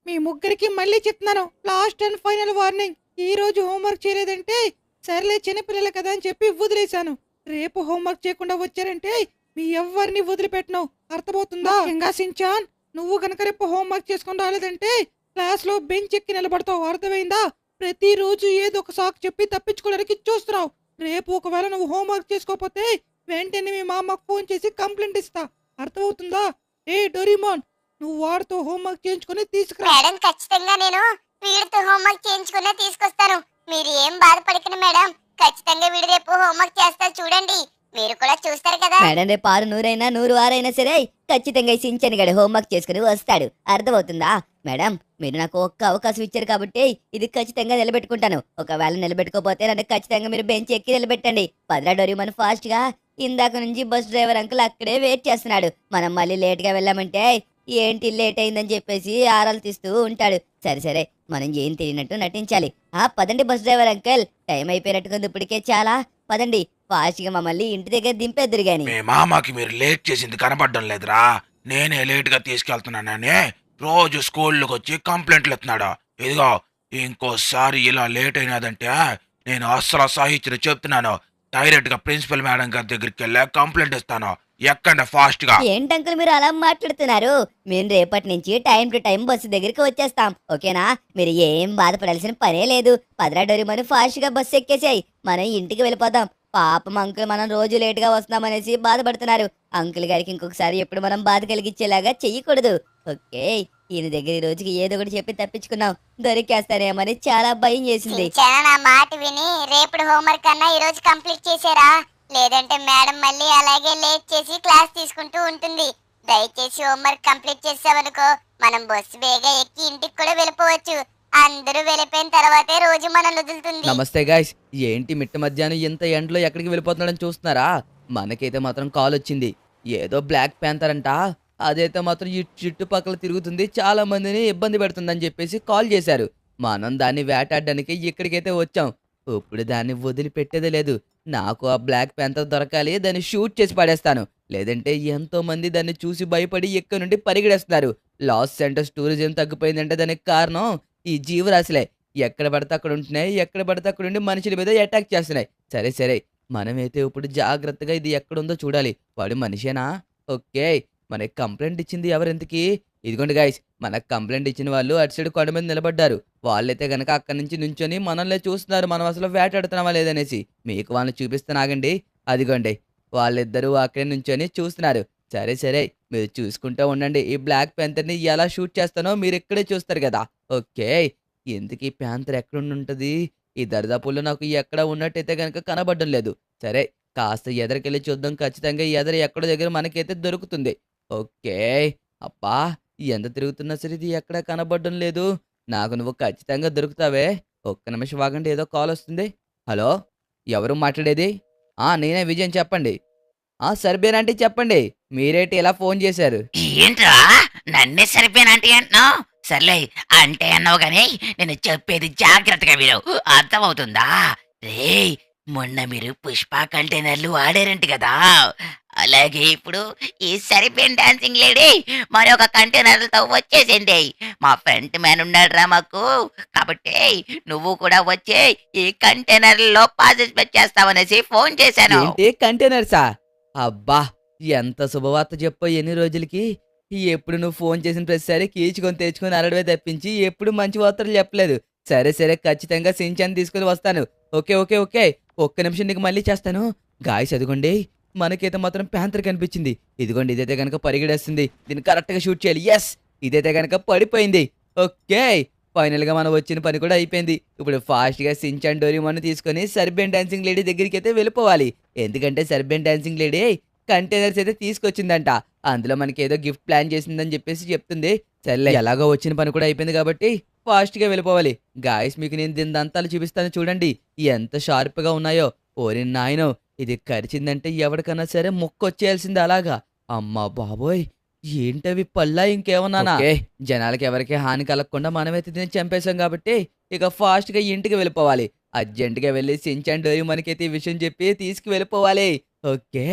మీ ముగ్గురికి మళ్ళీ చెప్తున్నాను. Last and final warning. ఈ రోజు హోంవర్క్ చేయలేదంటే సర్లే చిన్నపిల్లలు కదా అని చెప్పి వదిలేశాను. రేపు హోంవర్క్ చేయకుండా వచ్చారంటే మీ ఎవ్వరిని వదిలిపెట్టను. అర్థమవుతుందా? ఇంకా సించాన్, నువ్వు గనక రేపు హోంవర్క్ చేసుకొని రాలేదంటే క్లాస్లో బెంచ్ ఎక్కి నిలబడతావు. అర్థమైందా? ప్రతిరోజు ఏదో ఒక సాకు చెప్పి తప్పించుకోవడానికి చూస్తున్నావు. రేపు ఒకవేళ నువ్వు హోంవర్క్ చేసుకోకపోతే వెంటనే మీ మా అమ్మకు ఫోన్ చేసి కంప్లైంట్ ఇస్తా. అర్థమవుతుందా? ఏ డోరీమోన్, నువ్వు వాడితో హోంవర్క్ చేయించుకొని తీసుకురా. మేడం ఖచ్చితంగా నేను వీడితో హోంవర్క్ చేయించుకునే తీసుకొస్తాను. మీరు ఏం బాధపడకండి మేడం. ఖచ్చితంగా వీడు రేపు హోంవర్క్ చేస్తారు చూడండి. మీరు కూడా చూస్తారు కదా. మేడం రేపు 6 100 6 సరే ఖచ్చితంగా ఈ సించన్ గడు హోంవర్క్ చేసుకుని వస్తాడు. అర్థమవుతుందా? మేడం మీరు నాకు ఒక్క అవకాశం ఇచ్చారు కాబట్టి ఇది ఖచ్చితంగా నిలబెట్టుకుంటాను. ఒకవేళ నిలబెట్టుకోపోతే నన్ను ఖచ్చితంగా మీరు బెంచ్ ఎక్కి నిలబెట్టండి. పదరా డోరీమన్ ఫాస్ట్ గా. ఇందాక నుంచి బస్ డ్రైవర్ అంకుల్ అక్కడే వెయిట్ చేస్తున్నాడు. మనం మళ్ళీ లేట్ గా వెళ్ళామంటే ఏంటి లేట్ అయిందని చెప్పేసి ఆరాలు తీస్తూ ఉంటాడు. సరే సరే మనం ఏం తెలియనట్టు నటించాలి. పదండి బస్ డ్రైవర్ అంకుల్, టైం అయిపోయినట్టుకుంది ఇప్పటికే చాలా. పదండి ఫాస్ట్ గా మమ్మల్ని ఇంటి దగ్గర దింపేద్దరు గాని. మీ మామకి మీరు లేట్ చేసింది కనపడడం లేదురా. నేనే లేట్ గా తీసుకెళ్తున్నానని రోజు స్కూల్లోకి వచ్చి కంప్లైంట్లు ఎత్తున్నాడు. ఇదిగో ఇంకోసారి ఇలా లేట్ అయినదంటే నేను అస్సలు సహించిన చెప్తున్నాను. డైరెక్ట్ గా ప్రిన్సిపల్ మేడం గారి దగ్గరికి వెళ్ళి కంప్లైంట్ ఇస్తాను. ఎక్కండి ఫాస్ట్ గా. ఏంటంకుల్ మీరు అలా మాట్లాడుతున్నారు? మేము రేపటి నుంచి టైం టు టైం బస్సు దగ్గరికి వచ్చేస్తాం, ఓకేనా? మీరు ఏం బాధపడాల్సిన పనే లేదు. పదరా డోరీమన్ ఫాస్ట్ గా బస్సు ఎక్కేసాయి, మనం ఇంటికి వెళ్ళిపోదాం. పాపం అంకుల్ మనం రోజు లేట్ గా వస్తామనేసి బాధపడుతున్నారు. అంకుల్ గారికి ఇంకొకసారి ఎప్పుడు మనం బాధ కలిగించేలాగా చెయ్యకూడదు, ఓకే? ఈయన దగ్గర ఈ రోజుకి ఏదో ఒకటి చెప్పి తప్పించుకున్నాం. దొరికేస్తానేమని చాలా భయం చేసింది. సించాన్ నా మాట విని రేపటి హోంవర్క్ అన్నా ఈ రోజు కంప్లీట్ చేసారా? లేదంటే మేడం మళ్ళీ అలాగే లేట్ చేసి క్లాస్ తీసుకుంటూ ఉంటుంది. దయచేసి హోంవర్క్ కంప్లీట్ చేసావనుకో మనం బస్సు బేగా ఎక్కి ఇంటికి కూడా వెళ్ళిపోవచ్చు. అందరూ వెళ్ళిపోయిన తర్వాతే రోజు మనల్ని వదులుతుంది. నమస్తే గాయ్స్, ఏంటి మిట్ట మధ్యాహ్నం ఇంత ఎండలో ఎక్కడికి వెళ్ళిపోతున్నాడని చూస్తున్నారా? మనకైతే మాత్రం కాల్ వచ్చింది. ఏదో బ్లాక్ ప్యాంథర్ అంట, అదైతే మాత్రం ఈ చుట్టుపక్కల తిరుగుతుంది, చాలా మందిని ఇబ్బంది పెడుతుందని చెప్పేసి కాల్ చేశారు. మనం దాన్ని వేటాడడానికి ఇక్కడికైతే వచ్చాం. ఇప్పుడు దాన్ని వదిలిపెట్టేదే లేదు. నాకు ఆ బ్లాక్ ప్యాంథర్ దొరకాలి, దాన్ని షూట్ చేసి పడేస్తాను. లేదంటే ఎంతో మంది దాన్ని చూసి భయపడి ఇక్కడ నుండి పరిగెడేస్తున్నారు. లాస్ సెంటర్స్ టూరిజం తగ్గిపోయిందంటే దానికి కారణం ఈ జీవరాశులే. ఎక్కడ పడితే అక్కడ ఉంటున్నాయి, ఎక్కడ పడితే అక్కడ ఉండి మనుషుల మీద అటాక్ చేస్తున్నాయి. సరే సరే మనమైతే ఇప్పుడు జాగ్రత్తగా ఇది ఎక్కడుందో చూడాలి. వాడు మనిషేనా? ఓకే, మనకి కంప్లైంట్ ఇచ్చింది ఎవరెంతకి? ఇదిగోండి గాయస్, మనకు కంప్లైంట్ ఇచ్చిన వాళ్ళు అటు సైడ్ కొండ మీద నిలబడ్డారు. వాళ్ళైతే గనక అక్కడి నుంచి నుంచొని మనల్ని చూస్తున్నారు, మనం అసలు వేటాడుతున్నామా లేదనేసి. మీకు వాళ్ళని చూపిస్తాను ఆగండి. అదిగోండి వాళ్ళిద్దరూ అక్కడే నుంచొని చూస్తున్నారు. సరే సరే మీరు చూసుకుంటూ ఉండండి. ఈ బ్లాక్ ప్యాంథర్ని ఎలా షూట్ చేస్తానో మీరు ఇక్కడే చూస్తారు కదా. ఓకే, ఎందుకు ఈ ప్యాంథర్ ఎక్కడుంటుంది? ఈ దరిదాపుల్లో నాకు ఎక్కడ ఉన్నట్టయితే కనుక కనబడడం లేదు. సరే కాస్త ఎదరికెళ్ళి చూద్దాం. ఖచ్చితంగా ఈ ఎదరు ఎక్కడో దగ్గర మనకైతే దొరుకుతుంది. ఓకే, అబ్బా ఎంత తిరుగుతున్నా సరే ఇది ఎక్కడా కనబడడం లేదు. నాకు నువ్వు ఖచ్చితంగా దొరుకుతావే. ఒక్క నిమిషం ఆగండి, ఏదో కాల్ వస్తుంది. హలో, ఎవరు మాట్లాడేది? నేనే విజయం, చెప్పండి. సరిపోయినంటే చెప్పండి, మీరేంటి ఇలా ఫోన్ చేశారు? ఏంట్రా నన్నే సరిపోయినంటే అంటున్నావు? సర్లే అంటే అన్నావు గానీ నేను చెప్పేది జాగ్రత్తగా విను, అర్థమవుతుందా? రేయ్, మొన్న మీరు పుష్ప కంటైనర్లు వాడారంట కదా, అలాగే ఇప్పుడు ఈ సరిపోయిన డాన్సింగ్ లేడీ మరొక కంటైనర్లతో వచ్చేసింది. మా ఫ్రంట్ మ్యాన్ ఉన్నాడురా మాకు, కాబట్టి నువ్వు కూడా వచ్చి ఈ కంటైనర్లలో పార్టిసిపేట్ చేస్తావనేసి ఫోన్ చేశాను. ఏంటి కంటైనర్సా? అబ్బా ఎంత శుభవార్త చెప్పో. ఎన్ని రోజులకి ఎప్పుడు నువ్వు ఫోన్ చేసిన ప్రతిసారి కీచుకొని తెచ్చుకొని అరడవే తప్పించి ఎప్పుడు మంచి వార్తలు చెప్పలేదు. సరే సరే ఖచ్చితంగా సించాన్ని తీసుకుని వస్తాను. ఓకే ఓకే ఓకే, ఒక్క నిమిషం నీకు మళ్ళీ చేస్తాను. గాయస్ అదిగోండి, మనకైతే మాత్రం ప్యాంథర్ కనిపించింది. ఇదిగోండి ఇదైతే కనుక పరిగెడేస్తుంది. దీన్ని కరెక్ట్గా షూట్ చేయాలి. ఎస్, ఇదైతే కనుక పడిపోయింది. ఓకే, ఫైనల్గా మనం వచ్చిన పని కూడా అయిపోయింది. ఇప్పుడు ఫాస్ట్గా సించాన్ డోరీమోన్ తీసుకొని సర్బియన్ డాన్సింగ్ లేడీ దగ్గరికి అయితే వెళ్ళిపోవాలి. ఎందుకంటే సర్బియన్ డాన్సింగ్ లేడీ కంటైనర్స్ అయితే తీసుకొచ్చిందంట. అందులో మనకి ఏదో గిఫ్ట్ ప్లాన్ చేసిందని చెప్పేసి చెప్తుంది. సర్లే ఎలాగో వచ్చిన పని కూడా అయిపోయింది కాబట్టి ఫాస్ట్గా వెళ్ళిపోవాలి. గాయస్ మీకు నేను దీని దంతాలు చూపిస్తాను చూడండి, ఎంత షార్ప్గా ఉన్నాయో. ఓరి నాయనో, ఇది కరిచిందంటే ఎవరికన్నా సరే ముక్క వచ్చేయాల్సింది అలాగా. అమ్మా బాబోయ్, ఏంటవి పళ్ళా ఇంకేమన్నానా? జనాలకి ఎవరికి హాని కలగకుండా మనమైతే దీన్ని చంపేశాం కాబట్టి ఇక ఫాస్ట్గా ఇంటికి వెళ్ళిపోవాలి. అర్జెంటుగా వెళ్ళి సించాన్ డోరీమోన్కైతే ఈ విషయం చెప్పి తీసుకు వెళ్ళిపోవాలి. ఓకే,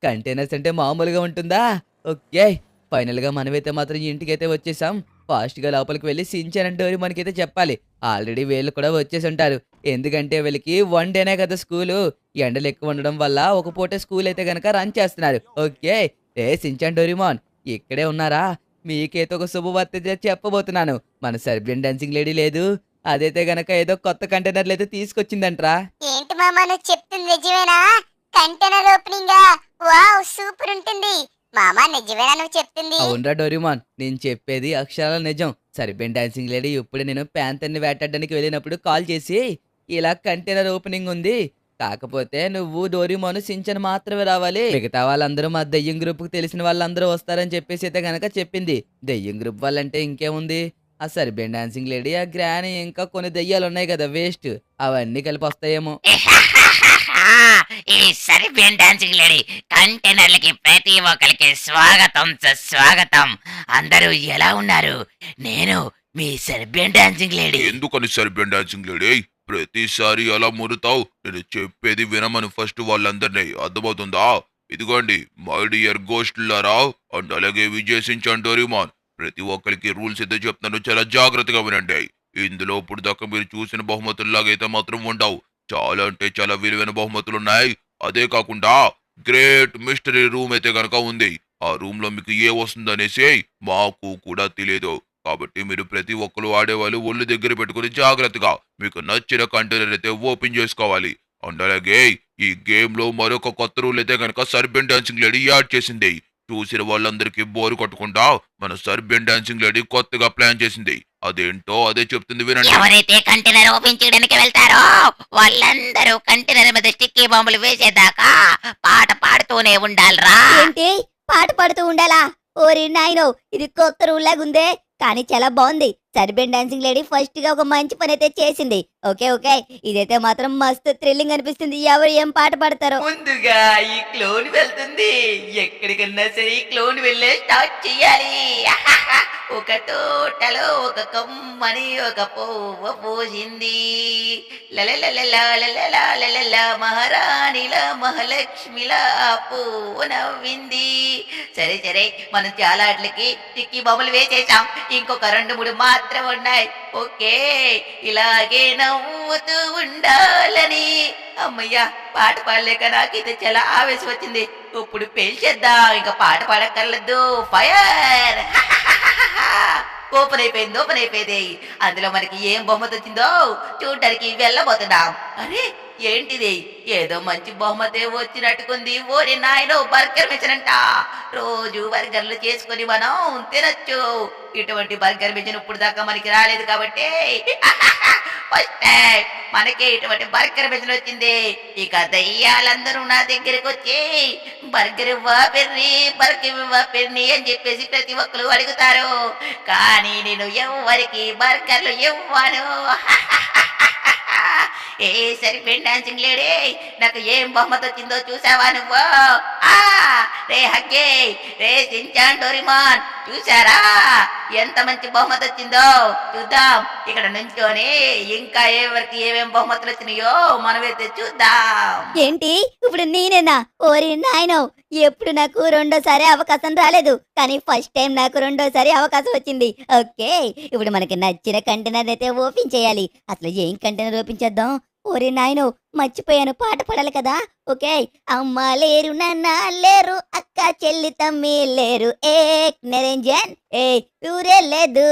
కంటైనర్స్ అంటే మామూలుగా ఉంటుందా? ఓకే, ఫైనల్గా మనమైతే మాత్రం ఇంటికైతే వచ్చేసాం. ఫాస్ట్గా లోపలికి వెళ్ళి సించాన్ డోరేమాన్కైతే చెప్పాలి. ఆల్రెడీ వీళ్ళు కూడా వచ్చేసి ఉంటారు. ఎందుకంటే వీళ్ళకి 1 డేనే కదా స్కూలు. ఎండలు ఎక్కువ ఉండడం వల్ల ఒక పూటే స్కూల్ అయితే గనక రన్ చేస్తున్నారు. ఓకే. సించాన్ డోరేమాన్ ఇక్కడే ఉన్నారా? మీకైతే ఒక శుభవార్త చెప్పబోతున్నాను. మన సర్బియన్ డాన్సింగ్ లేడీ లేదు, అదైతే గనక ఏదో కొత్త కంటైనర్లు అయితే తీసుకొచ్చిందంట్రా. ఏంటి మామ నువ్వు చెప్తుంది నిజమేనా? కంటైనర్ ఓపెనింగ్ వావ్ సూపర్ ఉంటుంది. మామ నిజమేనా నువ్వు చెప్తుంది? అవునరా డోరేమాన్, నేను చెప్పేది అక్షరాల నిజం. సర్బియన్ డాన్సింగ్ లేడీ ఇప్పుడే నేను ప్యాంతర్ని వేటాడడానికి వెళ్ళినప్పుడు కాల్ చేసి ఇలా కంటైనర్ ఓపెనింగ్ ఉంది, కాకపోతే నువ్వు డోరేమాన్ సించన్ మాత్రమే రావాలి, మిగతా వాళ్ళందరూ మా దెయ్యం గ్రూప్ కు తెలిసిన వాళ్ళందరూ వస్తారని చెప్పేసి అయితే గనక చెప్పింది. దెయ్యం గ్రూప్ వాళ్ళంటే ఇంకేముంది, ఆ సర్బియన్ డాన్సింగ్ లేడీ, ఆ గ్రాని, ఇంకా కొన్ని దెయ్యాలు ఉన్నాయి కదా వేస్ట్, అవన్నీ కలిపి వస్తాయేమో. ఈ సరిబియన్ డాన్సింగ్ లేడీ కంటైనర్లకి ప్రతి ఒక్కరికి స్వాగతం సుస్వాగతం. అందరూ ఎలా ఉన్నారు? నేను మీ సర్బియన్ డాన్సింగ్ లేడీ. ఎందుకని సర్బియన్ డాన్సింగ్ లేడీ ప్రతిసారి అలా మురుతావు? నేను చెప్పేది వినమను ఫస్ట్ వాళ్ళందరినీ, అర్థమవుతుందా? ఇదిగోండి మై డియర్ గోస్ట్లారా అండ్ అలాగే విజయసించాన్ డోరేమాన్, ప్రతి ఒక్కరికి రూల్స్ అయితే చెప్తాను, చాలా జాగ్రత్తగా వినండి. ఇందులో ఇప్పుడు దాకా మీరు చూసిన బహుమతుల్లాగైతే మాత్రం ఉండవు. చాలా అంటే చాలా విలువైన బహుమతులు ఉన్నాయి. అదే కాకుండా గ్రేట్ మిస్టరీ రూమ్ అయితే గనక ఉంది. ఆ రూమ్ లో మీకు ఏ వస్తుందనేసి మాకు కూడా తెలియదు. కాబట్టి మీరు ప్రతి ఒక్కరు ఆడేవాళ్ళు ఒళ్ళు దగ్గర పెట్టుకుని జాగ్రత్తగా మీకు నచ్చిన కంటైనర్ అయితే ఓపెన్ చేసుకోవాలి. అండ్ అలాగే ఈ గేమ్ లో మరొక కొత్త రూల్ అయితే కనుక సర్బియన్ డాన్సింగ్ లేడీ యాడ్ చేసింది. చూసిన వాళ్ళందరికీ బోరు కొట్టకుండా మన సర్బియన్ డాన్సింగ్ లేడీ కొత్తగా ప్లాన్ చేసింది. అదేంటో అదే చెప్తుంది వినండి. ఎవరైతే కంటైనర్ ఓపెన్ చేయడానికి వెళ్తారో వాళ్ళందరూ కంటైనర్ మీద స్టిక్కీ బాంబులు వేసేదాకా పాట పాడుతూనే ఉండాలిరా. ఏంటి పాట పాడుతూ ఉండాలా? ఓరి నాయనో, ఇది కొత్త రూల్ లాగుందే, కానీ చాలా బాగుంది. సర్బియన్ డాన్సింగ్ లేడీ ఫస్ట్ గా ఒక మంచి పని అయితే చేసింది. ఓకే ఓకే, ఇదైతే మాత్రం మస్తు థ్రిల్లింగ్ అనిపిస్తుంది. ఎవరు ఏం పాట పాడతారో. ముందుగా ఈ క్లోన్ వెళ్తుంది. ఎక్కడికన్నా సరే ఈ క్లోన్ వెళ్ళే స్టార్ట్ చేయాలి. ఒక తోటలో ఒక కొమ్మని ఒక పువ్వు పూసింది. లలలలలలలలలలల మహారాణిలా మహాలక్ష్మిలా ఆ పువ్వు నవ్వింది. సరే సరే, మనం చాలా అట్లకి టిక్కీ బొమ్మలు వేసేసాం, ఇంకొక 2-3 మాత్రం ఉన్నాయి. ఓకే, ఇలాగే నవ్వుతూ ఉండాలని. అమ్మయ్యా, పాట పాడలేక నాకైతే చాలా ఆవేశం వచ్చింది. ఇప్పుడు పేల్చేద్దాం, ఇంకా పాట పాడక్కర్లేదు. ఫైర్! ఓపెన్ అయిపోయింది. అందులో మనకి ఏం బహుమతి వచ్చిందో చూడటానికి వెళ్ళబోతున్నాం. అరే ఏంటిది, ఏదో మంచి బహుమతి వచ్చినట్టుకుంది. ఓరి నాయనో, బర్గర్ మిషన్. రోజు బర్గర్లు చేసుకుని మనం తినచ్చు. ఇటువంటి బర్గర్ మిషన్ ఇప్పుడు దాకా మనకి రాలేదు కాబట్టి ఫస్ట్ టైం మనకి ఇటువంటి బర్గర్ మిషన్ వచ్చింది. ఇక దయ్యాలందరూ నా దగ్గరికి వచ్చి బర్గర్ ఇవ్వపెర్ని అని చెప్పేసి ప్రతి ఒక్కరు అడుగుతారు. కానీ నేను ఎవరికి బర్గర్లు ఇవ్వను. ఏ సరిపోయిన డాన్సింగ్ లేడీ, నాకు ఏం బహుమతి వచ్చిందో చూసావా నువ్వు? రే హగ్గే, రే సించాన్ డోరేమాన్, చూసారా ఎంత మంచి బహుమతి వచ్చిందో? చూద్దాం ఇక్కడ నుంచోని ఇంకా ఎవరికి ఏమేం బహుమతులు వచ్చినాయో మనమైతే చూద్దాం. ఏంటి ఇప్పుడు నేనేనా? ఓరి నాయనో, ఎప్పుడు నాకు రెండోసారి అవకాశం రాలేదు, కానీ ఫస్ట్ టైం నాకు రెండోసారి అవకాశం వచ్చింది. ఓకే, ఇప్పుడు మనకి నచ్చిన కంటైనర్ అయితే ఓపెన్ చేయాలి. అసలు ఏం కంటైనర్ ఓపెన్ చేద్దాం? ఓరి నాయనో, మర్చిపోయాను, పాట పాడాలి కదా. ఓకే, అమ్మ లేరు, నాన్న లేరు, అక్క చెల్లి తమ్మి లేరు, ఏక్ నిరంజన్, ఏ ఊరే లేదు,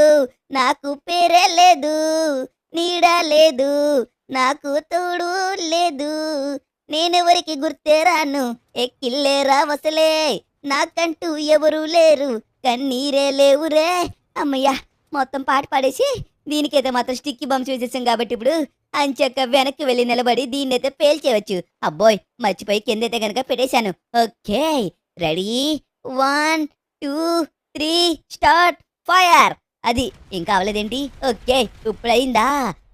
నాకు పేరే లేదు, నీడ లేదు, నాకు తోడు లేదు, నేనెవరికి గుర్తే రాను, ఎక్కిల్లే రావసలే, నాకంటూ ఎవరు లేరు, కన్నీరే లేవురే. అమ్మయ్యా, మొత్తం పాట పాడేసి దీనికైతే మాత్రం స్టిక్కీ బంప్స్ వేసేసాం కాబట్టి ఇప్పుడు అంచక్క వెనక్కి వెళ్ళి నిలబడి దీన్నైతే పేల్చేయవచ్చు. అబ్బోయ్, మర్చిపోయి కిందైతే గనక పెట్టేశాను. Okay, ready, 1 2 3 start, fire. అది ఇంకా అవలేదేంటి? ఓకే, ఇప్పుడు అయిందా?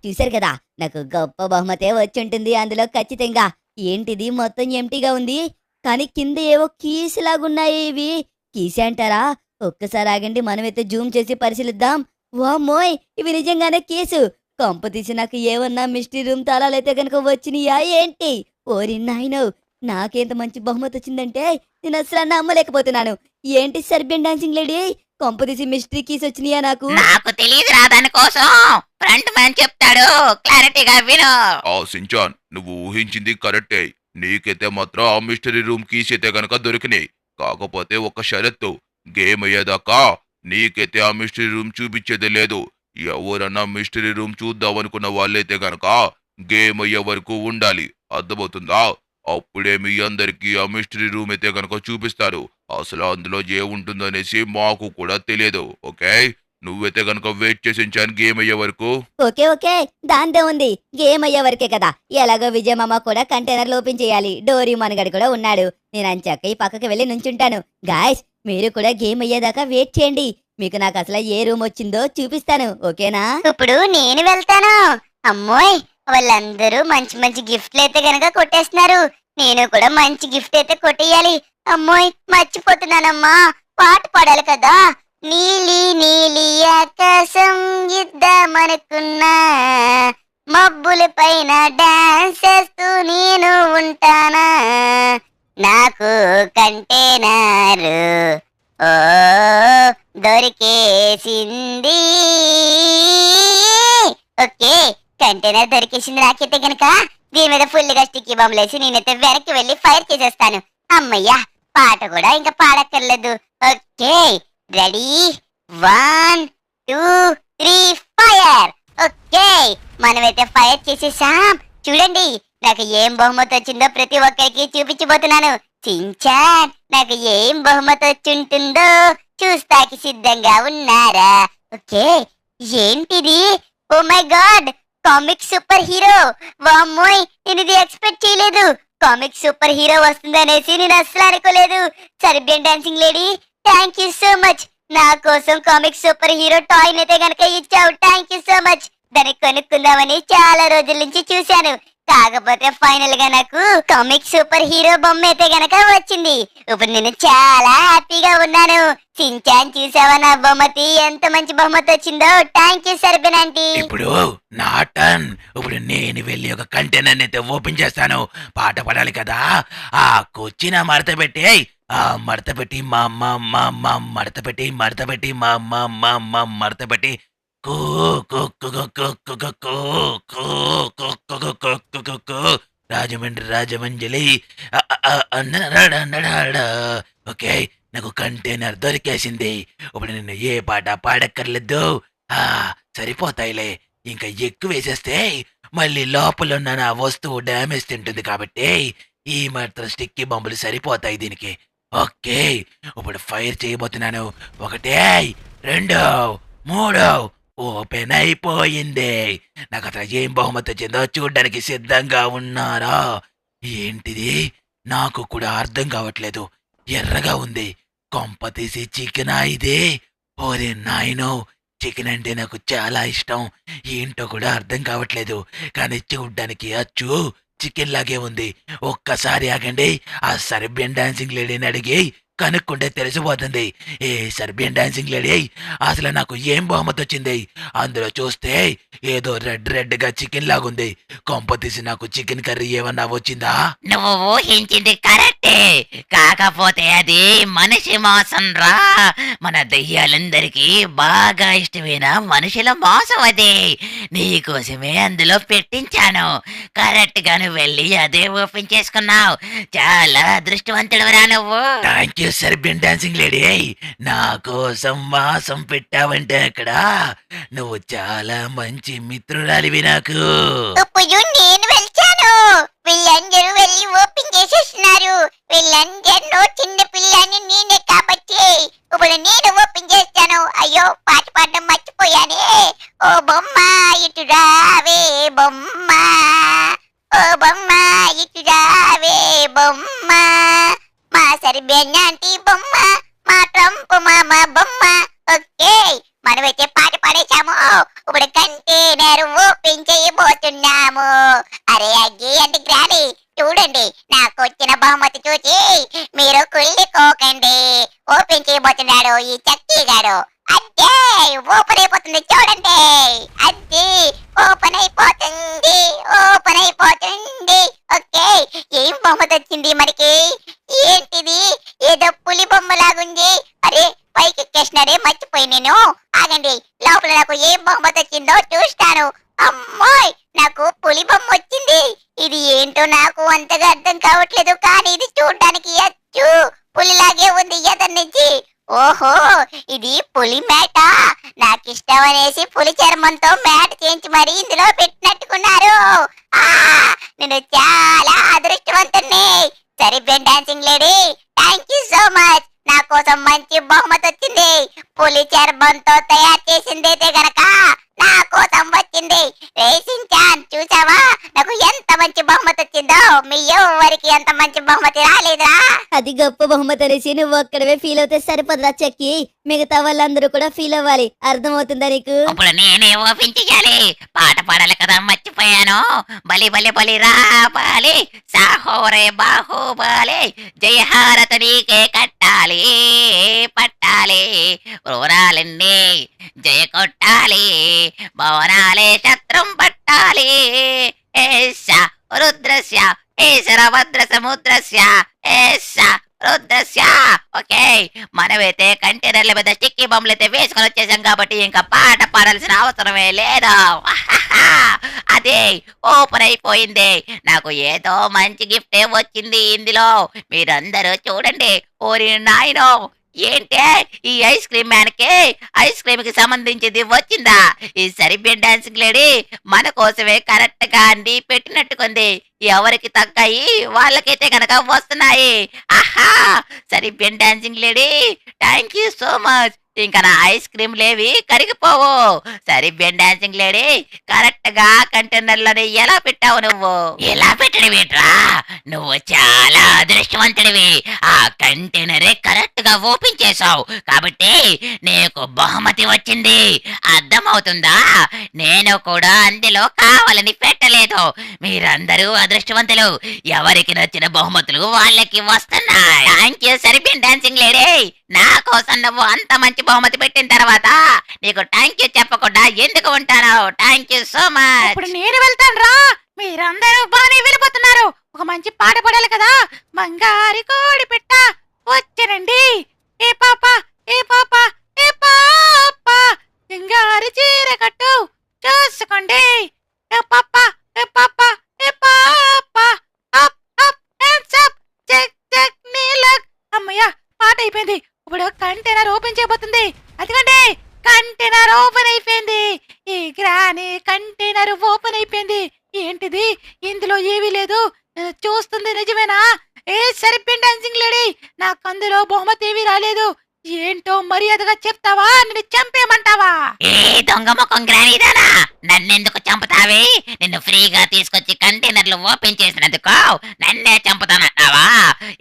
చూసారు కదా, నాకు గొప్ప బహుమతే వచ్చి ఉంటుంది అందులో ఖచ్చితంగా. ఏంటిది మొత్తం ఎంటీగా ఉంది, కానీ కింద ఏవో కీస్ లాగున్నాయి. ఇవి కీసే అంటారా? ఒక్కసారి ఆగండి, మనమైతే జూమ్ చేసి పరిశీలిద్దాం. వామ్మోయ్, ఇవి నిజంగానే కేసు. కొంప తీసి నాకు ఏమన్నా మిస్టరీ రూమ్ తాళాలైతే కనుక వచ్చినాయా ఏంటి? ఓరి నాయనో, నాకెంత మంచి బహుమతి వచ్చిందంటే నేను అసలు నమ్మలేకపోతున్నాను. ఏంటి సర్బియన్ డాన్సింగ్ లేడీ, కొంపదీసి మిస్టరీ కీస్ వచ్చినాయా నాకు? నాకు తెలియదురా దానికోసం ఫ్రంట్ మ్యాన్ చెప్తాడు, క్లారిటీగా విను. సించాన్, నువ్వు ఊహించింది కరెక్టే. నీకైతే మాత్రం ఆ మిస్టరీ రూమ్ కీస్ అయితే గనక దొరికినాయి. కాకపోతే ఒక షరత్తు, గేమ్ అయ్యేదాకా నీకైతే ఆ మిస్టరీ రూమ్ చూపించేదే లేదు. ఎవరన్నా మిస్టరీ రూమ్ చూద్దామనుకున్న వాళ్ళైతే గనక గేమ్ అయ్యే వరకు ఉండాలి. అర్థమవుతుందా? అప్పుడే మీ అందరికీ ఆ మిస్టరీ రూమ్ అయితే గనక చూపిస్తారు. అసలు అందులో ఏముంటుందనేసి మాకు కూడా తెలియదు. ఓకే, నువ్వైతే గనక వెయిట్ చేసి ఉంచాను గేమ్ అయ్యే వరకు. ఓకే ఓకే, దాంతో ఉంది. గేమ్ అయ్యే వరకే కదా. ఎలాగో విజయమామ కూడా కంటైనర్ ఓపెన్ చేయాలి. డోరీ మనగడు కూడా ఉన్నాడు. నేను అంచాక ఈ పక్కకి వెళ్ళి నుంచుంటాను. గాయస్, మీరు కూడా గేమ్ అయ్యేదాకా వెయిట్ చేయండి. మీకు నాకు అసలు ఏ రూమ్ వచ్చిందో చూపిస్తాను. ఓకేనా? ఇప్పుడు నేను వెళ్తాను. అమ్మోయ్, వాళ్ళందరూ మంచి మంచి గిఫ్ట్లు అయితే గనక కొట్టేస్తున్నారు. నేను కూడా మంచి గిఫ్ట్ అయితే కొట్టేయాలి. అమ్మోయ్, మర్చిపోతున్నానమ్మా, పాట పాడాలి కదా. నీలి నీలి ఆకాశం ఇద్దామనుకున్నా, మబ్బుల పైన డాన్స్ చేస్తూ నేను ఉంటానా, నాకు కంటైనరు ఓ దొరికేసింది. ఓకే, కంటైనర్ దొరికేసింది నాకైతే గనక. దీని మీద ఫుల్ గా స్టిక్కీ బాంబులేసి నేనైతే వెనక్కి వెళ్ళి ఫైర్ చేసేస్తాను. అమ్మయ్యా, పాట కూడా ఇంకా పాడక్కర్లేదు. Okay, ready, 1 2 3 fire. ఓకే, మనమైతే ఫైర్ చేసేసాం. చూడండి, నాకు ఏం బహుమతి వచ్చిందో ప్రతి ఒక్కరికి చూపించబోతున్నాను. చించాన్, నాకు ఏం బహుమతి వచ్చుంటుందో చూస్తాకి సిద్ధంగా ఉన్నారా? ఓకే, ఏంటిది? Oh my god, comic super hero. వామ్మోయ్, నేను ఇది ఎక్స్పెక్ట్ చేయలేదు. కామిక్ సూపర్ హీరో వస్తుందనేసి నేను అస్సలు అనుకోలేదు. Serbian dancing lady, thank you so much. నా కోసం కామిక్ సూపర్ హీరో టాయ్ అయితే గనక ఇచ్చావు. థ్యాంక్ యూ సో మచ్. దాన్ని కొనుక్కుందామని చాలా రోజుల నుంచి చూశాను. కాకపోతే ఫైనల్ గా నాకు కామిక్ సూపర్ హీరో బొమ్మ అయితే గనక వచ్చింది. ఇప్పుడు నేను చాలా హ్యాపీగా ఉన్నాను. చించాన్, చూసావా నా బహుమతి? ఎంత మంచి బహుమతి వచ్చిందో. Thank you Serbian aunty. ఇప్పుడు నా టర్న్. ఇప్పుడు నేను వెళ్ళి ఒక కంటైనర్ అయితే ఓపెన్ చేస్తాను. పాట పడాలి కదా. ఆ కుర్చీని మడత పెట్టి, ఆ మడత పెట్టి మా మా మా మా మడత పెట్టి మడత పెట్టి మా మా మా మా మడత పెట్టి కూ కూ కూ కూ కూ కూ కూ కూ కూ కూ కూ కూ కూ కూ కూ రాజమండ్రి రాజమంజలి అన్నడా. ఓకే, నాకు కంటైనర్ దొరికేసింది. ఇప్పుడు నేను ఏ పాట పాడక్కర్లేదు. సరిపోతాయిలే. ఇంకా ఎక్కువ వేసేస్తే మళ్ళీ లోపల ఉన్న నా వస్తువు డ్యామేజ్ తింటుంది. కాబట్టి ఈ మాత్రం స్టిక్కీ బాంబులు సరిపోతాయి దీనికి. ఓకే, ఇప్పుడు ఫైర్ చేయబోతున్నాను. 1 2 3 ఓపెన్ అయిపోయింది. నాకు అసలు ఏం బహుమతి వచ్చిందో చూడ్డానికి సిద్ధంగా ఉన్నారా? ఏంటిది? నాకు కూడా అర్థం కావట్లేదు. ఎర్రగా ఉంది. కొంప తీసి చికెనా ఇది? ఓరే నాయనో, చికెన్ అంటే నాకు చాలా ఇష్టం. ఏంటో కూడా అర్థం కావట్లేదు. కానీ చూడ్డానికి అచ్చు చికెన్ లాగే ఉంది. ఒక్కసారి ఆగండి, ఆ సర్బియన్ డాన్సింగ్ లేడీని అడిగి కనుక్కుంటే తెలిసిపోతుంది. ఏ సర్బియన్ డాన్సింగ్ లేడీ, అసలు నాకు ఏం బహుమతి వచ్చింది? అందులో చూస్తే ఏదో రెడ్ గా చికెన్ లాగుంది. కొంప తీసి నాకు చికెన్ కర్రీ ఏమన్నా వచ్చిందా? నువ్వు ఊహించింది కరెక్టే, కాకపోతే అది మనిషి మాంసం రా. మన దయ్యాలందరికీ బాగా ఇష్టమైన మనుషుల మాంసం అది. నీకోసమే అందులో పెట్టించాను. కరెక్ట్ గా నువ్వు వెళ్ళి అదే ఓపెన్ చేసుకున్నావు. చాలా అదృష్టవంతుడురా నువ్వు. Thank you Serbian dancing lady. నా కోసం మాంసం పెట్టావంటే అక్కడ నువ్వు చాలా మంచి మిత్రురాలివి నాకు. ఇప్పుడు నేను వెళ్తాను. వీళ్ళందరూ వెళ్ళి ఓపెన్ చేసేస్తున్నారు. వీళ్ళందరిలో చిన్న పిల్లని నేనే కాబట్టి ఇప్పుడు నేను ఓపెన్ చేస్తాను. అయ్యో, పాట పాడడం మర్చిపోయానే. ఓ బొమ్మ ఇటు రావే బొమ్మ, ఓ బొమ్మ ఇటు రావే బొమ్మ, మా సర్బియన్ ఆంటీ బొమ్మ, మా ట్రంప్ మామ బొమ్మ. ఓకే, మనమైతే పాట పాడేశాము. ఇప్పుడు కంటైనర్ ఓపెన్ చేయబోతున్నాము. అరే అగ్గి అంటే గ్రాని, చూడండి, నాకు వచ్చిన బహుమతి చూసి మీరు కుళ్ళిపోకండి. ఓపెన్ చేయబోతున్నాడు ఈ చక్కీగాడు. అదే ఓపెన్ అయిపోతుంది, చూడండి. అది ఓపెన్ అయిపోతుంది, ఓపెన్ అయిపోతుంది. ఓకే, ఏం బహుమతి వచ్చింది మనకి? ఏంటిది? ఏదో పులి బొమ్మ లాగుంది. అరే, పైకి ఎక్కేసినారే మర్చిపోయి నేను. ఆగండి, లోపల నాకు ఏం బహుమతి వచ్చిందో చూస్తాను. అమ్మాయ్, నాకు పులి బొమ్మ వచ్చింది. ఇది ఏంటో నాకు అంతగా అర్థం కావట్లేదు, కానీ ఇది చూడడానికి అచ్చు పులిలాగే ఉంది ఎదరి నుంచి. ఓహో, ఇది పులి మేట. నాకు ఇష్టం అనేసి పులి చర్మంతో మేట చేయించి మరి ఇందులో పెట్టినట్టుకున్నారు. ఆ, నేను చాలా అదృష్టవంతుణ్ణి. సరిపోయిన dancing lady, thank you so much. నా కోసం మంచి బహుమతి వచ్చింది. పులి చర్మంతో తయారు చేసిందైతే గనక నా కోసం వచ్చింది. రేసింగ్ ఛాన్, చూసావా నాకు ఎంత మంచి బహుమతి వచ్చిందో? మీ ఎవరికి ఎంత మంచి బహుమతి రాలేదా? అది గొప్ప బహుమతి అనేసి నువ్వు ఒక్కడవే ఫీల్ అవుతే సరిపోదురా చక్కి, మిగతా వాళ్ళందరూ కూడా ఫీల్ అవ్వాలి. అర్థమవుతుందా నీకు? ఇప్పుడు నేనే ఓపించాలి. పాట పాడాలి కదా, మర్చిపోయాను. బలి బలి బలి రా బాలి, సాహోరే బాహుబలి, జయహారత నీకే కట్టాలి పట్టాలి, క్రూరాలన్నీ జయ కొట్టాలి, భవనాలే శత్రం పట్టాలి. ఏష రుద్రస్య ఈశ్వర భద్ర సముద్రస్య ఏష రుద్రస్య. ఓకే, మనమైతే కంటైనర్ల మీద స్టిక్కీ బొమ్మలు అయితే వేసుకొని వచ్చేసాం కాబట్టి ఇంకా పాట పాడాల్సిన అవసరమే లేదు. అదే ఓపెన్ అయిపోయింది. నాకు ఏదో మంచి గిఫ్ట్ వచ్చింది ఇందులో. మీరందరూ చూడండి. ఓరి నాయనో, ఏంటే ఈ ఐస్ క్రీమ్ మ్యాన్ కి ఐస్ క్రీమ్ కి సంబంధించింది వచ్చిందా? ఈ సరిబియన్ డాన్సింగ్ లేడీ మన కోసమే కరెక్ట్ గా అన్ని పెట్టినట్టుకుంది. ఎవరికి తగ్గాయి వాళ్ళకైతే కనుక వస్తున్నాయి. ఆహా, Serbian dancing lady, thank you so much. ఇంకా నా ఐస్ క్రీమ్ లేవి కరిగిపోవు. సరిబియన్ డాన్సింగ్ లేడీ, కరెక్ట్ గా కంటైనర్ లోనే ఎలా పెట్టావు నువ్వు? ఎలా పెట్టడమేట్రా, నువ్వు చాలా అదృష్టవంతుడివి. ఆ కంటైనరే కరెక్ట్ గా ఓపెన్ చేసావు కాబట్టి నీకు బహుమతి వచ్చింది. అర్థమవుతుందా? నేను కూడా అందులో కావాలని పెట్టలేదు. మీరందరూ అదృష్టవంతులు. ఎవరికి నచ్చిన బహుమతులు వాళ్ళకి వస్తున్నాయి. Thank you Serbian dancing lady. నా కోసం నువ్వు అంత మంచి బహుమతి పెట్టిన తర్వాత నీకు థ్యాంక్ యూ చెప్పకుండా ఎందుకు ఉంటాను? Thank you so much. ఇప్పుడు నేను వెళ్తాను రా. మీరందరూ బాగానే వెళ్ళిపోతున్నారు. ఒక మంచి పాట పాడాలి కదా. బంగారి కోడి పెట్ట వచ్చేనండి. ఏ పాప ఏ పాప ఏ పాప, బంగారి చీర కట్టు చూసుకోండి. ఏ పాప ఏ పాప ఏ పాప, up up hands up, check check నీలక్. అమ్మయ్య, పాట అయిపోయింది. ఇప్పుడు కంటైనర్ ఓపెన్ చేయబోతుంది. అదిగండి, కంటైనర్ ఓపెన్ అయిపోయింది. ఈ గ్రాని కంటైనర్ ఓపెన్ అయిపోయింది. ఏంటిది? ఇందులో ఏమీ లేదు. చూస్తుంది నిజమేనా? ఏ సరిపోయిన డాన్సింగ్ లేడీ, నాకు అందులో బహుమతి ఏమీ రాలేదు. ఏంటో మర్యాదగా చెప్తావా? నిన్ను చంపేయమంటావా? ఏ దొంగ ముఖం గ్రానీదానా, నన్నెందుకు చంపుతావి? నిన్ను ఫ్రీగా తీసుకొచ్చి కంటైనర్లు ఓపెన్ చేసినందుకు నన్నే చంపుతానంటావా?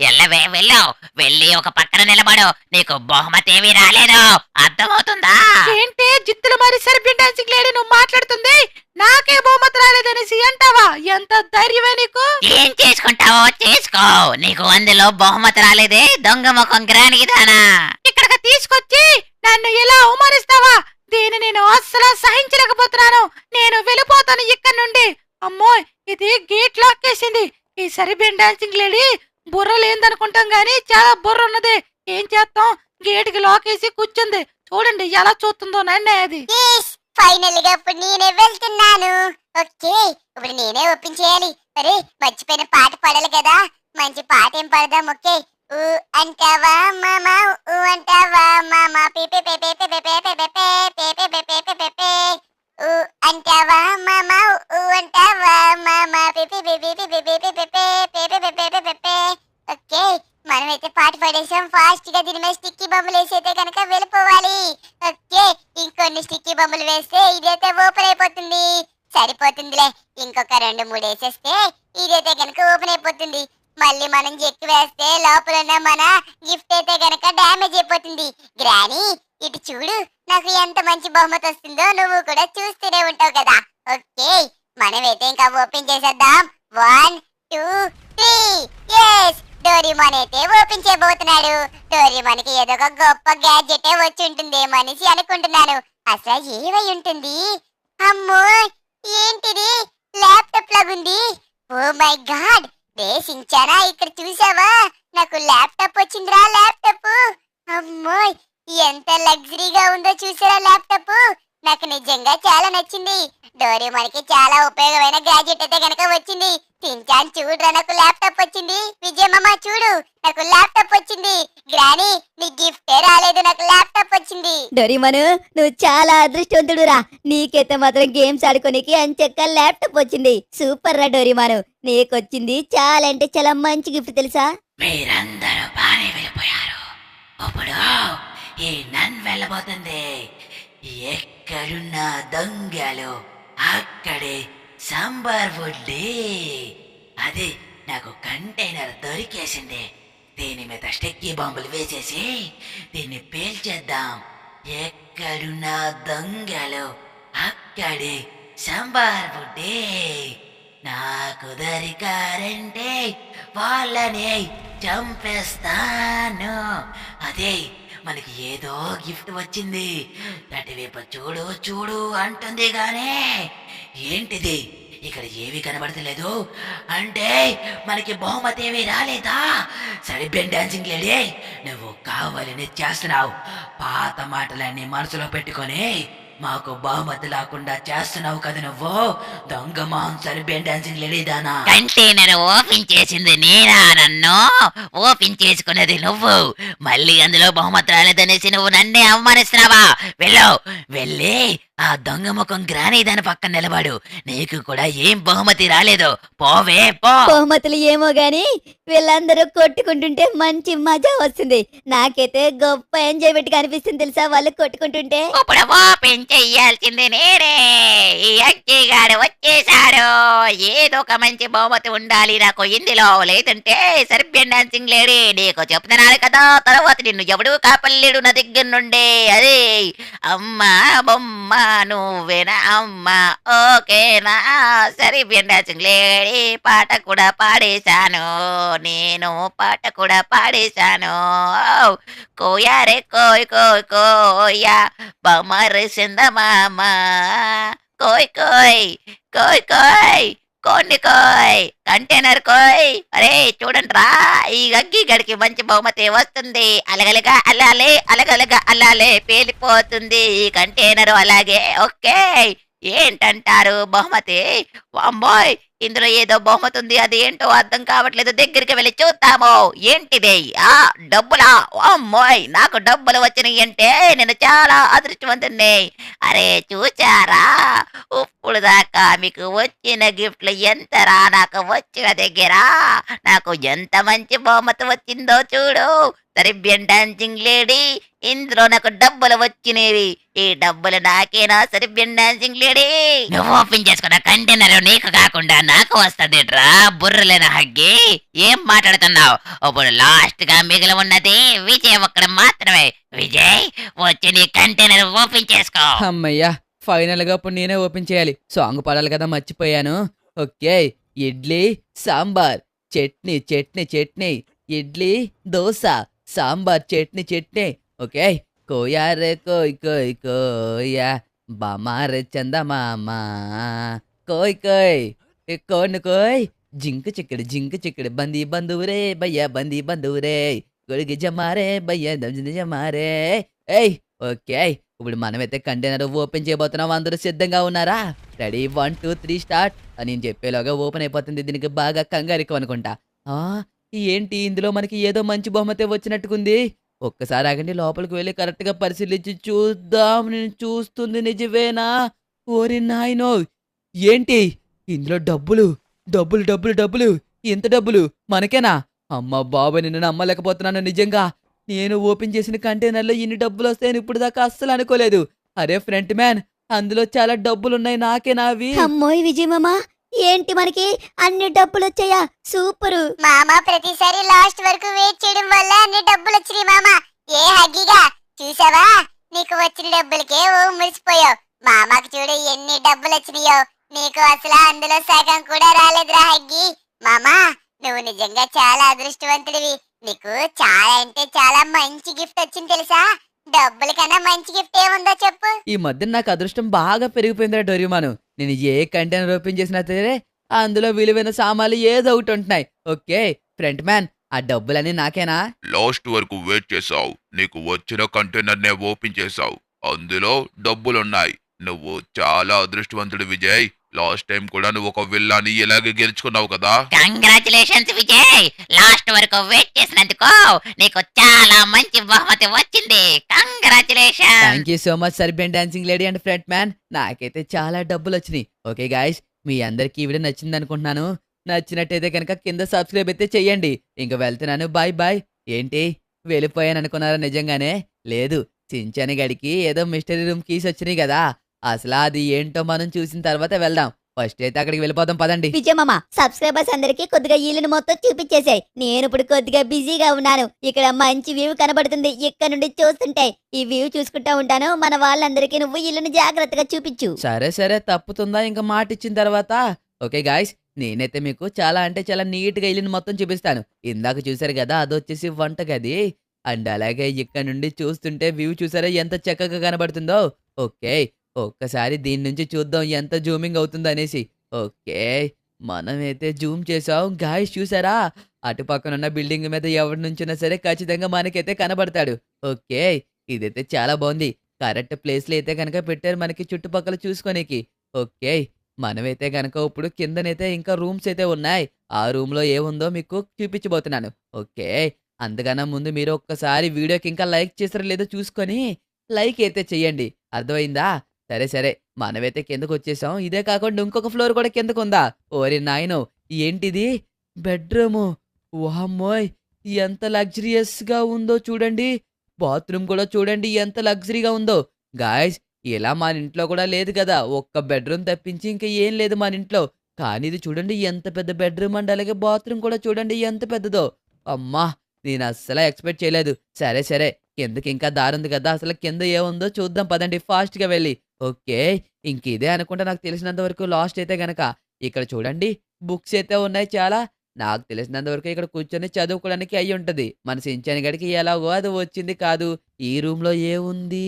ఎల్లవే వెళ్ళు, వెళ్ళి ఒక పక్కన నిలబడు. నీకు బహుమతి ఏమీ రాలేదు. అర్థమవుతుందా? ఏంటి జిత్తులు మరి సరిపోయిన డాన్సింగ్ లేడీ నువ్వు మాట్లాడుతుంది? నాకే బహుమతి రాలేదనేసి అంటావా? ఎంత ధైర్యమే నీకు? ఏం చేసుకుంటావో చేసుకో. నీకు అందులో బహుమతి రాలేదే దొంగ ముఖం గ్రానీదానా. ఇక్కడికి తీసుకొచ్చి నన్ను ఇలా అవమానిస్తావా? దీన్ని నేను అస్సలు సహించలేకపోతున్నాను. నేను వెళ్ళిపోతాను ఇక్కడి నుండి. అమ్మో, ఇది గేట్ లాక్ చేసింది. ఈ సరిబియన్ డాన్సింగ్ లేడీ బుర్ర లేదనుకుంటాం గానీ చాలా బుర్ర ఉన్నది. ఏం చేస్తాం? గేట్ కి లాక్ వేసి కూర్చుంది. చూడండి ఎలా చూస్తుందో నన్నే అది. ఫైనల్ గా ఇప్పుడు నేనే వెళ్తున్నాను. ఓకే, ఇప్పుడు నేనే ఓపెన్ చేయాలి. అరే, మర్చిపోయిన పాట పాడాలి కదా. మంచి పాట ఏం పాడదాం? ఓకే, ఊ అంటావా మామా, ఊ అంటావా మామా, Pepe Pepe Pepe Pepe Pepe Pepe Pepe Pepe, ఊ అంటావా మామా, ఊ అంటావా మామా, Pepe Pepe Pepe Pepe Pepe Pepe Pepe Pepe. Okay, మనమైతే పాట పాడేసాం. ఫాస్ట్ గా దీని మీద స్టిక్కీ బొమ్మలు వేసైతే కనుక వెళ్ళిపోవాలి. ఓకే, ఇంకొన్ని స్టిక్కీ బొమ్మలు వేస్తే ఇదైతే ఓపెన్ అయిపోతుంది. సరిపోతుందిలే, ఇంకొక 2-3 వేసేస్తే ఇదైతే కనుక ఓపెన్ అయిపోతుంది. మళ్ళీ మనం చెక్కి వేస్తే లోపల ఉన్న మన గిఫ్ట్ అయితే గనక డ్యామేజ్ అయిపోతుంది. గ్రానీ, ఇటు చూడు, నాకు ఎంత మంచి బహుమతి వస్తుందో నువ్వు కూడా చూస్తూనే ఉంటావు కదా. ఓకే, మనమైతే ఇంకా ఓపెన్ చేసేద్దాం. 1 2 3. ఎస్, డోరేమోన్ అయితే ఓపెన్ చేయబోతున్నాడు. డోరేమోన్ కి ఏదో ఒక గొప్ప గ్యాడ్జెట్ వచ్చి ఉంటుంది మనిషి అనుకుంటున్నాను. అసలు ఏవై ఉంటుంది? అమ్మో, ఏంటిది? ల్యాప్టాప్ లాగుంది. ఓ మై గాడ్, రేసించానా ఇక్కడ చూసావా? నాకు ల్యాప్టాప్ వచ్చిందిరా, ల్యాప్టాప్. అమ్మో, ఎంత లగ్జరీగా ఉందో చూసారా ల్యాప్టాప్. నాకు నిజంగా చాలా నచ్చింది. డోరేమోన్కి చాలా ఉపయోగమైన గ్యాజెట్ అయితే గనక వచ్చింది. చించాన్ చూడురా, నాకు ల్యాప్టాప్ వచ్చింది. విజయమ్మ చూడు, నాకు ల్యాప్టాప్ వచ్చింది. గ్రానీ, నీ గిఫ్టే రాలేదు, నాకు ల్యాప్టాప్ వచ్చింది. డోరీమాను నువ్వు చాలా అదృష్టవంతుడురా. నీకైతే మాత్రం గేమ్స్ ఆడుకోనికి అంచెక్క ల్యాప్టాప్ వచ్చింది. సూపర్ రా డోరీమాను, నీకొచ్చింది చాలా అంటే చాలా మంచి గిఫ్ట్ తెలుసా. మీరందరూ బానే వెళ్ళిపోయారు. ఇప్పుడు ఈ నన్ వెళ్ళబోతుంది. ఎక్కడున్న దొంగలు అక్కడే సాంబార్ వడ్డీ. అది నాకు కంటైనర్ దొరికేసింది. దీని మీద స్టిక్కీ బాంబులు వేసేసి దీన్ని పేల్చేద్దాం. ఎక్కడున్న దొంగలు అక్కడే సాంబార్ వడ్డీ. నాకు దొరికారంటే వాళ్ళని చంపేస్తాను. అదే మనకి ఏదో గిఫ్ట్ వచ్చింది. అటువైపు చూడు చూడు అంటుంది గానే ఏంటిది ఇక్కడ ఏవి కనబడతలేదు? అంటే మనకి బహుమతి ఏమీ రాలేదా? సరిపోయిన డాన్సింగ్ లేడీ, నువ్వు కావాలని చేస్తున్నావు. పాత మాటలన్నీ మనసులో పెట్టుకొని మాకు బహుమతి లేకుండా చేస్తున్నావు కదా నువ్వు. దొంగ మొహం సరిపోయిన డాన్సింగ్ లేడీ దానా. కంటైనర్ ఓపెన్ చేసింది నేనా? నన్ను ఓపెన్ చేసుకున్నది నువ్వు. మళ్ళీ అందులో బహుమతి రాలేదనేసి నువ్వు నన్నే అవమానిస్తున్నావా? వెళ్ళి ఆ దొంగ ముఖం గ్రానీ దాని పక్కన నిలబడు. నీకు కూడా ఏం బహుమతి రాలేదు. పోవే పో. బహుమతులు ఏమో గాని వీళ్ళందరూ కొట్టుకుంటుంటే మంచి మజా వస్తుంది. నాకైతే గొప్ప ఎంజాయ్మెంట్ గా అనిపిస్తుంది తెలుసా వాళ్ళు కొట్టుకుంటుంటే. ఇప్పుడు ఓపెన్ చెయ్యాల్సింది నేనే. ఈ అక్కి గాడు వచ్చేసాడు. ఏదో ఒక మంచి బహుమతి ఉండాలి నాకు ఇందులో, లేదంటే సరిపోయిన డాన్సింగ్ లేడీ నీకు చెప్తున్నాను కదా, తర్వాత నిన్ను ఎవడు కాపల్లేడు నా దగ్గర నుండి. అదే అమ్మా బొమ్మ నువ్వేనా అమ్మ, ఓకేనా? సరిపోయిన డాన్సింగ్ లేడీ పాట కూడా పాడేశాను. నేను పాట కూడా పాడేశాను. కోయారే కోయ్ కోయ్ కోయా బమర్ సిందమామ కోయ్ కోయ్ కోయ్ కోయ్ కోండి కోయ్ కంటైనర్ కోయ్. అరే చూడండి రా, ఈ గగ్గి గడికి మంచి బహుమతి వస్తుంది. అలగలగా అల్లాలే అలగలగా అల్లాలే పేలిపోతుంది ఈ కంటైనర్. అలాగే ఓకే, ఏంటంటారు బహుమతి? అమ్మాయ్ ఇందులో ఏదో బహుమతి ఉంది, అది ఏంటో అర్థం కావట్లేదు. దగ్గరికి వెళ్ళి చూద్దాము. ఏంటిది? ఆ డబ్బులా? అమ్మాయ్ నాకు డబ్బులు వచ్చినాయి అంటే నేను చాలా అదృష్టవంతుణ్ణి. అరే చూచారా, ఇప్పుడు దాకా మీకు వచ్చిన గిఫ్ట్లు ఎంతరా? నాకు వచ్చిన దగ్గర నాకు ఎంత మంచి బహుమతి వచ్చిందో చూడు. సరిపోయిన డాన్సింగ్ లేడీ, ఇందులో నాకు డబ్బులు వచ్చినవి. ఈ డబ్బులు నాకేనా సరిపోయిన డాన్సింగ్ లేడీ? నువ్వు ఓపెన్ చేసుకున్న కంటైనర్ నీకు కాకుండా నాకు వస్తుంది డ్రా బుర్రలేన హగ్గి. ఏం మాట్లాడుతున్నావు? ఇప్పుడు లాస్ట్ గా మిగిలి ఉన్నది విజయ్ ఒక్కడ మాత్రమే. విజయ్ వచ్చి నీ కంటైనర్ ఓపెన్ చేసుకో. అమ్మయ్యా, ఫైనల్ గా ఇప్పుడు నేనే ఓపెన్ చేయాలి. సాంగ్ పాడాలి కదా, మర్చిపోయాను. ఓకే, ఇడ్లీ సాంబార్ చట్నీ చట్నీ చట్నీ, ఇడ్లీ దోశ సాంబార్ చట్నీ చట్నీ. ఓకే, కోయా రే కోయ్ కోయ్ కోయా బామారే చందమామ కోయ్ కోయ్ కోన్ కోయ్ జింక చిక్కడి బందీ బంధువురే భయ్యా బందీ బంధువురే కొడుకు జమారే భయ్యా జమారే. ఏయ్ ఓకే, ఇప్పుడు మనమైతే కంటైనర్ ఓపెన్ చేయబోతున్నాం. అందరూ సిద్ధంగా ఉన్నారా? రెడీ 1 2 3 స్టార్ట్ అని నేను చెప్పేలోగా ఓపెన్ అయిపోతుంది. దీనికి బాగా కంగారికం అనుకుంటా. ఏంటి ఇందులో మనకి ఏదో మంచి బహుమతి వచ్చినట్టుకుంది. ఒక్కసారి ఆగండి, లోపలికి వెళ్ళి కరెక్ట్ గా పరిశీలించి చూద్దాం. నేను చూస్తుంది నిజమేనా? ఓరి నాయనో, ఏంటి ఇందులో డబ్బులు డబ్బులు డబ్బులు డబ్బులు, ఇంత డబ్బులు మనకేనా? అమ్మ బాబాయ్, నిన్ను నమ్మలేకపోతున్నాను నిజంగా. నేను ఓపెన్ చేసిన కంటైనర్లో ఇన్ని డబ్బులు వస్తాయని ఇప్పుడు దాకా అస్సలు అనుకోలేదు. అరే ఫ్రంట్ మ్యాన్, అందులో చాలా డబ్బులున్నాయి. నాకేనా అవి? అమ్మోయ్ విజయ్ మామ, ఏంటి మనకి అన్ని డబ్బులు వచ్చాయా? సూపరు మామ, ప్రతిసారి లాస్ట్ వరకు వెయిట్ చేయడం వల్ల అన్ని డబ్బులు వచ్చినాయి మామ. ఏ హగ్గిగా చూసావా, నీకు వచ్చిన డబ్బులకే ఓ మురిసిపోయావు. మామకు చూడు ఎన్ని డబ్బులు వచ్చినాయో. నీకు అసలు అందులో సగం కూడా రాలేదురా హగ్గి. మామా, నువ్వు నిజంగా చాలా అదృష్టవంతుడివి. నీకు చాలా అంటే చాలా మంచి గిఫ్ట్ వచ్చింది తెలుసా? డబ్బుల కన్నా మంచి గిఫ్ట్ ఏముందో చెప్పు. ఈ మధ్య నాకు అదృష్టం బాగా పెరిగిపోయిందిరా డోరేమాను. నేను ఏ కంటైనర్ ఓపెన్ చేసినా సరే అందులో విలువైన సామాన్లు ఏదో ఒకటి ఉంటున్నాయి. ఓకే ఫ్రంట్ మ్యాన్, ఆ డబ్బులన్నీ నాకేనా? లాస్ట్ వరకు వెయిట్ చేసావు, నీకు వచ్చిన కంటైనర్నే ఓపెన్ చేసావు, అందులో డబ్బులున్నాయి. నువ్వు చాలా అదృష్టవంతుడు విజయ్. లాస్ట్ టైం కూడా నువ్వు ఒక విల్లాని ఇలాగే గెలుచుకున్నావు కదా. కంగ్రాచులేషన్స్ విజయ్, లాస్ట్ వరకు వెయిట్ చేసినందుకు నీకు చాలా మంచి బహుమతి వచ్చింది. Congratulation. Thank you so much Serbian dancing lady and front man. నాకైతే చాలా డబ్బులు వచ్చినాయి. ఓకే గాయస్, మీ అందరికీ ఈ వీడియో నచ్చింది అనుకుంటున్నాను. నచ్చినట్టయితే కనుక కింద సబ్స్క్రైబ్ అయితే చెయ్యండి. ఇంక వెళ్తున్నాను, బాయ్ బాయ్. ఏంటి వెళ్ళిపోయాను అనుకున్నారా? నిజంగానే లేదు. చించాని గడికి ఏదో మిస్టరీ రూమ్ కీస్ వచ్చినాయి కదా, అసలు అది ఏంటో మనం చూసిన తర్వాత వెళ్దాం. ఫస్ట్ అయితే అక్కడికి వెళ్ళిపోదాం పదండి. విజయమామ, సబ్స్క్రైబర్స్ అందరికి కొద్దిగా ఇల్లుని మొత్తం చూపించేసాయి. నేను ఇప్పుడు కొద్దిగా బిజీగా ఉన్నాను. ఇక్కడ మంచి వ్యూ కనబడుతుంది. ఇక్కడ నుండి చూస్తుంటే ఈ వ్యూ చూసుకుంటా ఉంటాను. మన వాళ్ళందరికీ నువ్వు ఇల్లుని జాగ్రత్తగా చూపించు. సరే సరే, తప్పుతుందా ఇంకా మాట ఇచ్చిన తర్వాత? ఓకే గాయస్, నేనైతే మీకు చాలా అంటే చాలా నీట్ గా ఇల్లుని మొత్తం చూపిస్తాను. ఇందాక చూసారు కదా, అదొచ్చేసి వంటగది. అండ్ అలాగే ఇక్కడ నుండి చూస్తుంటే వ్యూ చూసారా ఎంత చక్కగా కనబడుతుందో. ఓకే, ఒక్కసారి దీని నుంచి చూద్దాం ఎంత జూమింగ్ అవుతుందో అనేసి. ఓకే, మనమైతే జూమ్ చేసాం. గాయస్ చూసారా, అటు పక్కన ఉన్న బిల్డింగ్ మీద ఎవరి నుంచినా సరే ఖచ్చితంగా మనకైతే కనబడతాడు. ఓకే, ఇదైతే చాలా బాగుంది. కరెక్ట్ ప్లేస్లో అయితే కనుక పెట్టారు మనకి చుట్టుపక్కల చూసుకోనికి. ఓకే, మనమైతే కనుక ఇప్పుడు కిందనైతే ఇంకా రూమ్స్ అయితే ఉన్నాయి. ఆ రూమ్ లో ఏముందో మీకు చూపించబోతున్నాను. ఓకే, అంతకన్నా ముందు మీరు ఒక్కసారి వీడియోకి ఇంకా లైక్ చేసారో లేదో చూసుకొని లైక్ అయితే చెయ్యండి. అర్థమైందా? సరే సరే, మనమైతే కిందకు వచ్చేసాం. ఇదే కాకుండా ఇంకొక ఫ్లోర్ కూడా కిందకు ఉందా? ఓరి నాయనో, ఏంటిది? బెడ్రూము. వామ్మోయ్, ఎంత లగ్జరియస్ గా ఉందో చూడండి. బాత్రూమ్ కూడా చూడండి ఎంత లగ్జరీగా ఉందో. గాయస్, ఇలా మన ఇంట్లో కూడా లేదు కదా, ఒక్క బెడ్రూమ్ తప్పించి ఇంకా ఏం లేదు మన ఇంట్లో. కానీ ఇది చూడండి ఎంత పెద్ద బెడ్రూమ్ అండి. అలాగే బాత్రూమ్ కూడా చూడండి ఎంత పెద్దదో. అమ్మా, నేను అస్సలు ఎక్స్పెక్ట్ చేయలేదు. సరే సరే, కిందకి ఇంకా దారుంది కదా, అసలు కింద ఏముందో చూద్దాం పదండి ఫాస్ట్ గా వెళ్ళి. ఓకే, ఇంక ఇదే అనుకుంటా నాకు తెలిసినంత వరకు. లాస్ట్ అయితే గనక ఇక్కడ చూడండి బుక్స్ అయితే ఉన్నాయి చాలా. నాకు తెలిసినంత వరకు ఇక్కడ కూర్చొని చదువుకోవడానికి అయ్యి ఉంటది. మన సించాని గడికి ఎలాగో అది వచ్చింది కాదు. ఈ రూమ్ లో ఏముంది?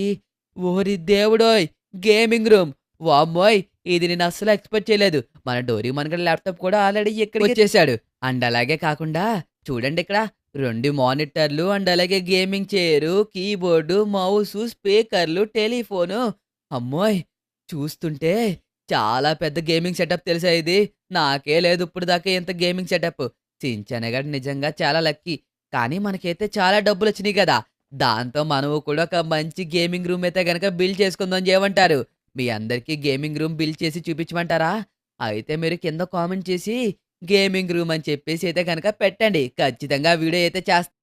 ఓరి దేవుడోయ్, గేమింగ్ రూమ్. వామ్మోయ్, ఇది నేను అస్సలు ఎక్స్పెక్ట్ చేయలేదు. మన డోరీ మన ల్యాప్టాప్ కూడా ఆల్రెడీ ఇక్కడికి వచ్చేసాడు. అండ్ అలాగే కాకుండా చూడండి ఇక్కడ 2 మానిటర్లు అండ్ అలాగే గేమింగ్ చైరు, కీబోర్డు, మౌసు, స్పీకర్లు, టెలిఫోను. అమ్మోయ్, చూస్తుంటే చాలా పెద్ద గేమింగ్ సెటప్ తెలుసా ఇది. నాకే లేదు ఇప్పుడు దాకా ఎంత గేమింగ్ సెటప్. చించనగాడు నిజంగా చాలా లక్కీ. కానీ మనకైతే చాలా డబ్బులు వచ్చినాయి కదా, దాంతో మనము కూడా ఒక మంచి గేమింగ్ రూమ్ అయితే గనక బిల్డ్ చేసుకుందాం. చేయమంటారు? మీ అందరికీ గేమింగ్ రూమ్ బిల్డ్ చేసి చూపించమంటారా? అయితే మీరు కింద కామెంట్ చేసి గేమింగ్ రూమ్ అని చెప్పేసి అయితే కనుక పెట్టండి. ఖచ్చితంగా వీడియో అయితే చేస్తాను.